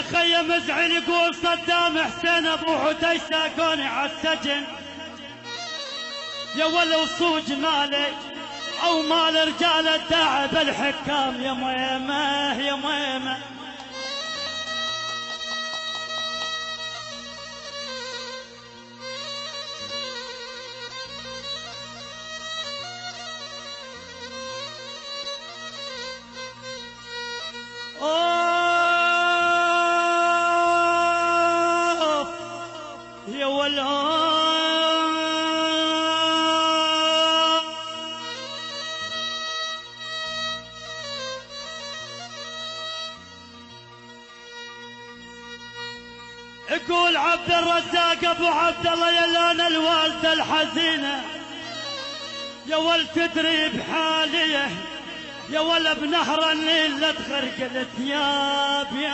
يا خي مزعل يقول صدام حسين ابو حدي ساقوني عالسجن، يا ولو صوج مالي او مال رجال الداعي بالحكام، يا ميمه يا ميمه يا ولا يقول عبد الرزاق ابو عبد الله يا لون الوالده الحزينه، يا ول تدري بحاليه، يا ول بنهر النيل لا تخرق الثياب، يا